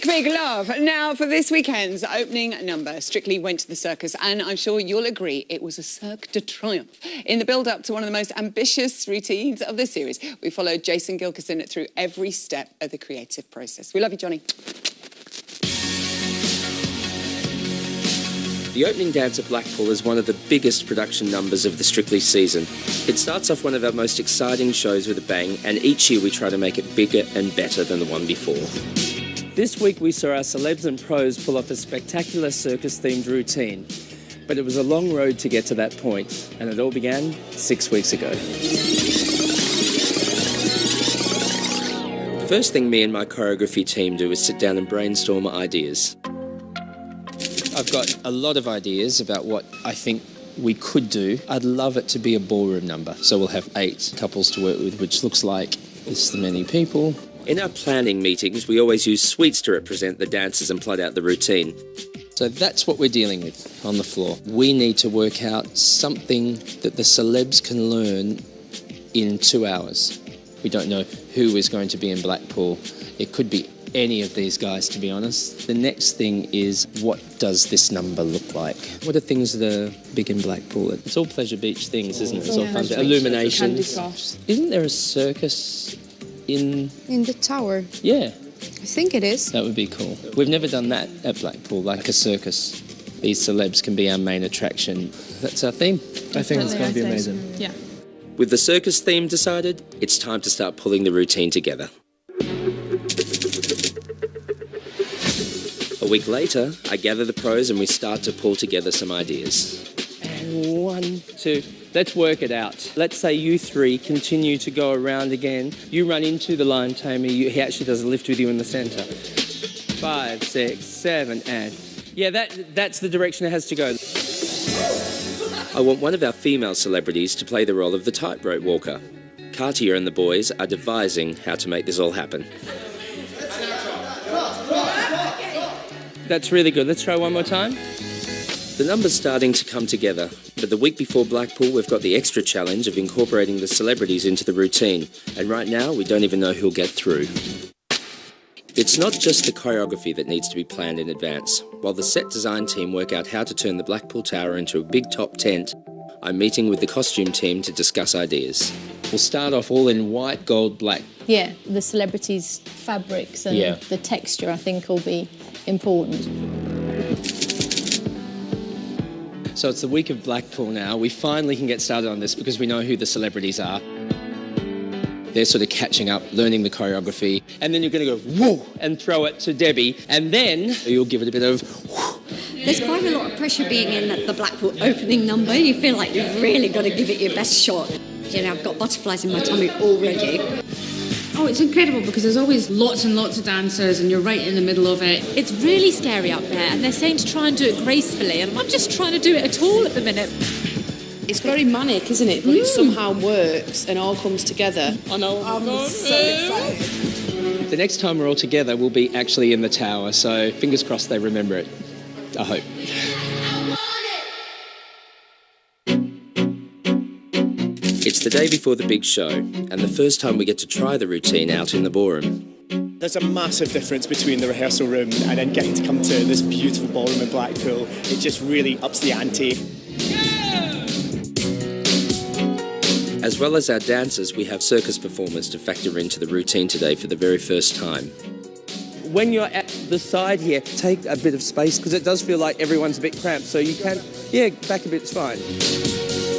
Big love. Now, for this weekend's opening number, Strictly went to the circus, and I'm sure you'll agree it was a Cirque de Triomphe. In the build-up to one of the most ambitious routines of the series, we followed Jason Gilkison through every step of the creative process. We love you, Johnny. The opening dance at Blackpool is one of the biggest production numbers of the Strictly season. It starts off one of our most exciting shows with a bang, and each year we try to make it bigger and better than the one before. This week we saw our celebs and pros pull off a spectacular circus-themed routine. But it was a long road to get to that point, and it all began 6 weeks ago. The first thing me and my choreography team do is sit down and brainstorm ideas. I've got a lot of ideas about what I think we could do. I'd love it to be a ballroom number, so we'll have 8 couples to work with, which looks like this many people. In our planning meetings, we always use sweets to represent the dancers and plot out the routine. So that's what we're dealing with on the floor. We need to work out something that the celebs can learn in 2 hours. We don't know who is going to be in Blackpool. It could be any of these guys, to be honest. The next thing is, what does this number look like? What are things that are big in Blackpool? It's all Pleasure Beach things, isn't it? It's all fun. Illuminations. Isn't there a circus in the tower? Yeah. I think it is. That would be cool. We've never done that at Blackpool, like a circus. These celebs can be our main attraction. That's our theme. I think it's going to be amazing. Yeah. With the circus theme decided, it's time to start pulling the routine together. A week later, I gather the pros and we start to pull together some ideas. And 1, 2, let's work it out. Let's say you 3 continue to go around again. You run into the lion tamer. He actually does a lift with you in the centre. 5, 6, 7, and... Yeah, that's the direction it has to go. I want one of our female celebrities to play the role of the tightrope walker. Katya and the boys are devising how to make this all happen. That's really good. Let's try one more time. The number's starting to come together, but the week before Blackpool, we've got the extra challenge of incorporating the celebrities into the routine, and right now, we don't even know who'll get through. It's not just the choreography that needs to be planned in advance. While the set design team work out how to turn the Blackpool Tower into a big top tent, I'm meeting with the costume team to discuss ideas. We'll start off all in white, gold, black. Yeah, the celebrities' fabrics and the texture, I think, will be important. So it's the week of Blackpool now. We finally can get started on this because we know who the celebrities are. They're sort of catching up, learning the choreography, and then you're going to go, whoa, and throw it to Debbie, and then you'll give it a bit of, whoo. There's quite a lot of pressure being in the Blackpool opening number. You feel like you've really got to give it your best shot. You know, I've got butterflies in my tummy already. Oh, it's incredible because there's always lots and lots of dancers and you're right in the middle of it. It's really scary up there and they're saying to try and do it gracefully and I'm just trying to do it at all at the minute. It's very manic, isn't it? But it somehow works and all comes together. I know. I'm so excited. The next time we're all together, we'll be actually in the tower, so fingers crossed they remember it. I hope. It's the day before the big show, and the first time we get to try the routine out in the ballroom. There's a massive difference between the rehearsal room and then getting to come to this beautiful ballroom in Blackpool. It just really ups the ante. As well as our dancers, we have circus performers to factor into the routine today for the very first time. When you're at the side here, take a bit of space because it does feel like everyone's a bit cramped, so you can, back a bit's fine.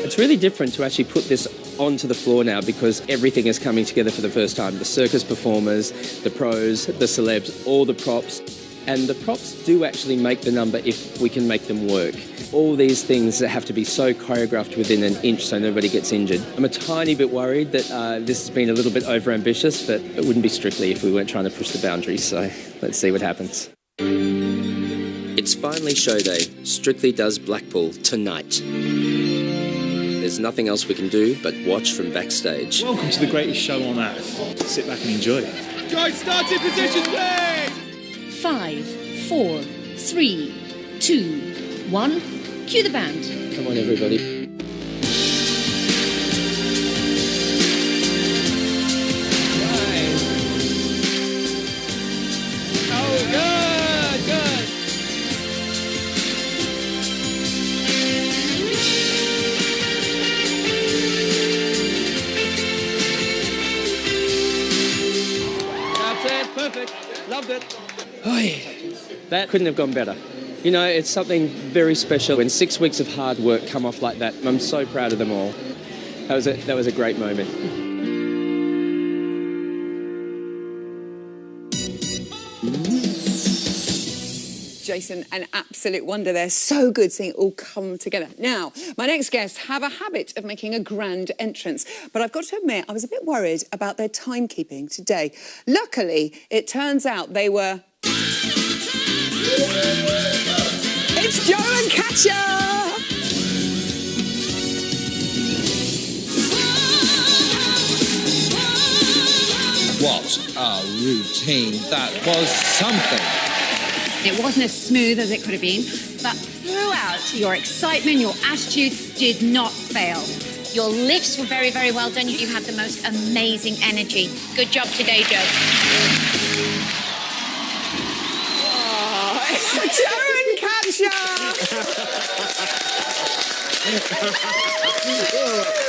It's really different to actually put this onto the floor now because everything is coming together for the first time. The circus performers, the pros, the celebs, all the props. And the props do actually make the number if we can make them work. All these things that have to be so choreographed within an inch so nobody gets injured. I'm a tiny bit worried that this has been a little bit overambitious, but it wouldn't be Strictly if we weren't trying to push the boundaries, so let's see what happens. It's finally show day. Strictly does Blackpool tonight. There's nothing else we can do but watch from backstage. Welcome to the greatest show on earth. Sit back and enjoy. Join starting positions, please! 5, 4, 3, 2, 1. Cue the band. Come on, everybody. Oh, God! loved it. That couldn't have gone better. You know, it's something very special when 6 weeks of hard work come off like that. I'm so proud of them all. That was a great moment. Jason, an absolute wonder. They're so good seeing it all come together. Now, my next guests have a habit of making a grand entrance, but I've got to admit, I was a bit worried about their timekeeping today. Luckily, it turns out they were... It's Joe and Katya! What a routine. That was something. It wasn't as smooth as it could have been, but throughout, your excitement, your attitude did not fail. Your lifts were very, very well done. You had the most amazing energy. Good job today, Joe. Oh, it's Joe and Katya!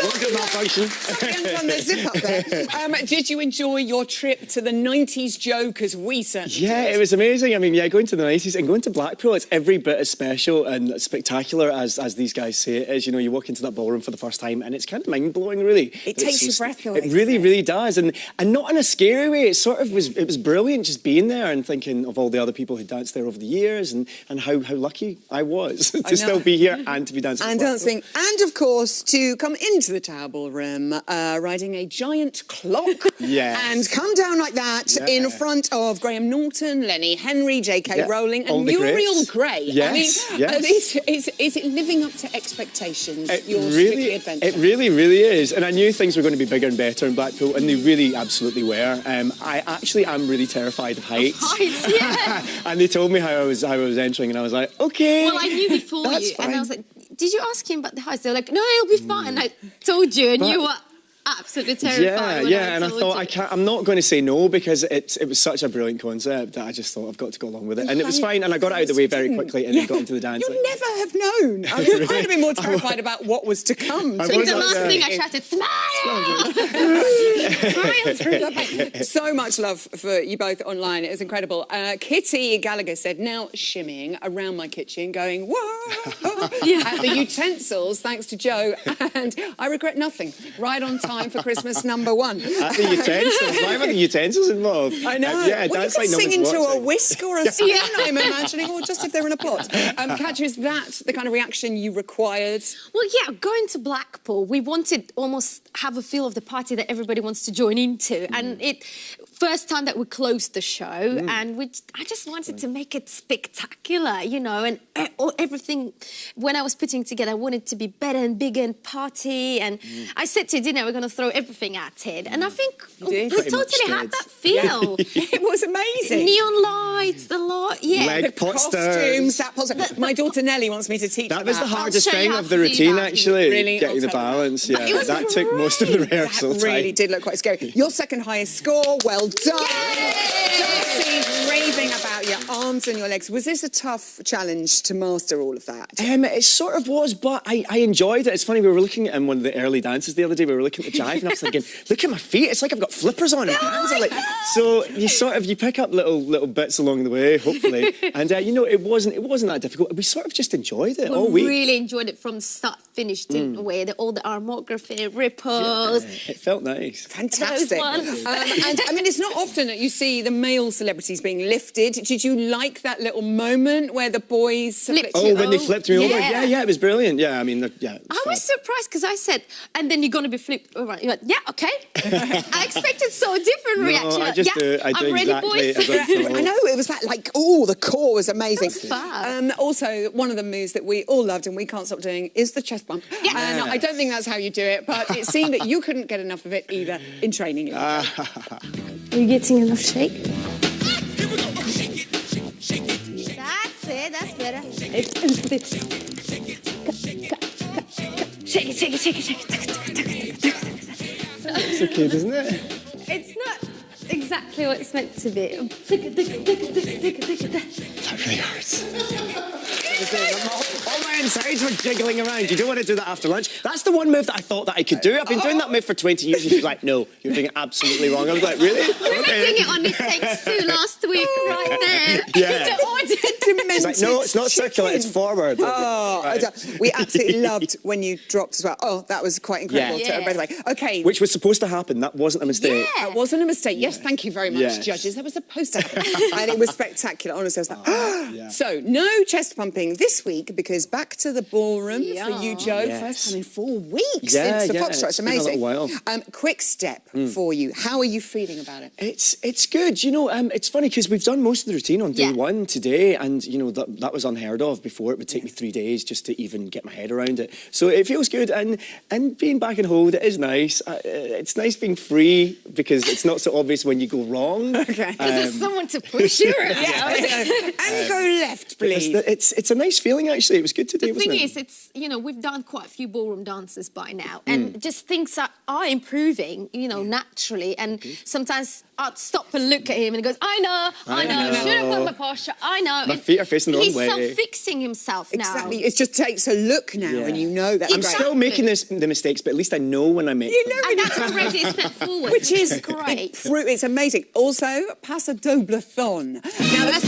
Welcome, malfunction. Sorry, on the zip up there. Did you enjoy your trip to the 90s, Joe? Because we certainly did. It was amazing. I mean, going to the 90s and going to Blackpool, it's every bit as special and spectacular as these guys say it is. You know, you walk into that ballroom for the first time and it's kind of mind-blowing, really. It takes your breath away. It really, really does. And not in a scary way. It sort of was brilliant just being there and thinking of all the other people who danced there over the years and how lucky I was to still be here and to be dancing. And dancing. And, of course, to come into the Tower Ballroom riding a giant clock and come down like that in front of Graham Norton, Lenny Henry, J.K. Rowling and Muriel Gray. Yes, I mean, is it living up to expectations, your really, Strictly adventure? It really, really is. And I knew things were going to be bigger and better in Blackpool, and they really absolutely were. I actually am really terrified of heights. Heights, yeah. And they told me how I was entering, and I was like, OK. Well, I knew before you, and I was like, did you ask him about the heights? They were like, no, it'll be fine. I told you, and you were absolutely terrified. And I thought I'm not going to say no because it was such a brilliant concept that I just thought I've got to go along with it, and it was fine. And I got it out of the way very quickly and then got into the dance. You'd never have known. I mean, I'd have been more terrified about what was to come. The last thing I shouted, smile! Smile through the back. So much love for you both online. It was incredible. Kitty Gallagher said, now shimmying around my kitchen, going, whoa! At the utensils, thanks to Joe, and I regret nothing. Right on time for Christmas #1. At the utensils. Why were the utensils involved? I know. Well, you could sing into a whisk or a spoon, I'm imagining, or just if they're in a pot. Katya, is that the kind of reaction you required? Well, yeah, going to Blackpool, we wanted almost have a feel of the party that everybody wants to join into. And first time that we closed the show, and I just wanted to make it spectacular, you know, and everything, when I was putting together, I wanted to be better and bigger and party, and I said to dinner, we're going to throw everything at it, and I think we totally had that feel. It was amazing. Neon lights, the lot, Leg pot costumes, that my daughter Nellie wants me to teach that. Was the hardest thing of the routine, actually, really, getting the balance. Yeah, that took most of the rehearsal time. That really did look quite scary. Your second highest score, well done. Darcy's raving about your arms and your legs. Was this a tough challenge to master all of that? It sort of was, but I enjoyed it. It's funny, we were looking at one of the early dances the other day, we were looking at the jive, and I was thinking, look at my feet, it's like I've got flippers on and hands are like... So you pick up little bits along the way, hopefully, and you know, it wasn't that difficult. We sort of just enjoyed it all week. We really enjoyed it from start to finish, didn't we? All the armography, ripples. It felt nice. Fantastic. And I mean, it's not often that you see the male celebrities being lifted. Did you like that little moment where the boys flipped you when they flipped me over? Yeah, it was brilliant. Yeah, I mean, I was surprised because I said, and then you're going to be flipped over. You're like, yeah, okay. I expected so different reaction. I just do I'm ready, exactly boys. as I'm told. I know, it was that like, the core was amazing. That was fab. Also, one of the moves that we all loved and we can't stop doing is the chest bump. Yes. And I don't think that's how you do it, but it seemed that you couldn't get enough of it either in training. Are you getting enough shake? That's it, that's better. Shake it, shake it, shake it, shake it. It's okay, doesn't it? It's not exactly what it's meant to be. That really hurts. was doing. All my insides were jiggling around. You don't want to do that after lunch. That's the one move that I thought that I could do. I've been doing that move for 20 years, and she's like, no, you're doing it absolutely wrong. I was like, really? We were doing it on the takes too last week, right there. Yeah. The audience. She's like, no, it's not circular, it's forward. Oh, Right. we absolutely loved when you dropped as well. Oh, that was quite incredible. Yeah. By the way, okay. Which was supposed to happen. That wasn't a mistake. That wasn't a mistake. Yes, thank you very much, Yes. judges. That was supposed to happen. And it was spectacular. Honestly, I was like, So, no chest pumping this week because back to the ballroom for you, Joe. Yes. First time in 4 weeks Yeah, since the yeah, Foxtrot. It's it's been a amazing. little while. Quick step for you. How are you feeling about it? It's good. You know, it's funny because we've done most of the routine on day one today, and you know that was unheard of before. It would take me 3 days just to even get my head around it. So it feels good, and being back in hold, it is nice. It's nice being free because it's not so obvious when you go wrong. Okay. Because there's someone to push you. And go left, please. It's a nice feeling actually. It was good today, The wasn't thing it? is, it's, you know, we've done quite a few ballroom dances by now, and just things are improving, you know, naturally. And sometimes I'd stop and look at him, and he goes, I know, should have put my posture, I know. My feet are facing the wrong way. He's self-fixing himself now. Exactly. It just takes a look now, and you know that. I'm still making the mistakes, but at least I know when I make them. And that's already a step forward. Which is great. It's amazing. Also, Paso Doblathon. Now that's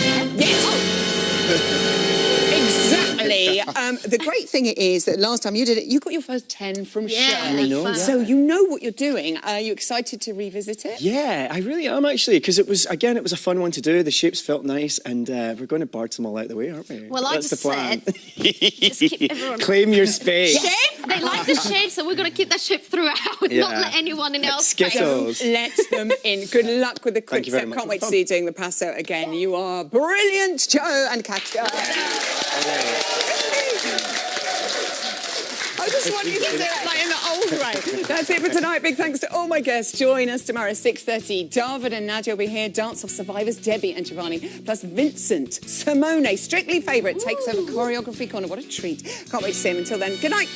exactly. The great thing is that last time you did it, you got your first 10 from Shirley. I know, yeah. So you know what you're doing. Are you excited to revisit it? Yeah, I really am actually, because it was a fun one to do. The shapes felt nice, and we're going to barge them all out the way, aren't we? Well, That's I just the plan. said, just keep everyone... Claim your space. Shape? They like the shape, so we're going to keep that shape throughout, not let anyone else Skittles. Let them in. Good luck with the quick Thank you very step. much. Can't wait to see you doing the Paso again. You are brilliant, Joe and Katya. I just want you to do it like in the old way. That's it for tonight. Big thanks to all my guests. Join us tomorrow at 6:30. David and Nadia will be here. Dance Off survivors Debbie and Giovanni, plus Vincent, Simone, Strictly Favourite, takes over Choreography Corner. What a treat. Can't wait to see him. Until then, good night.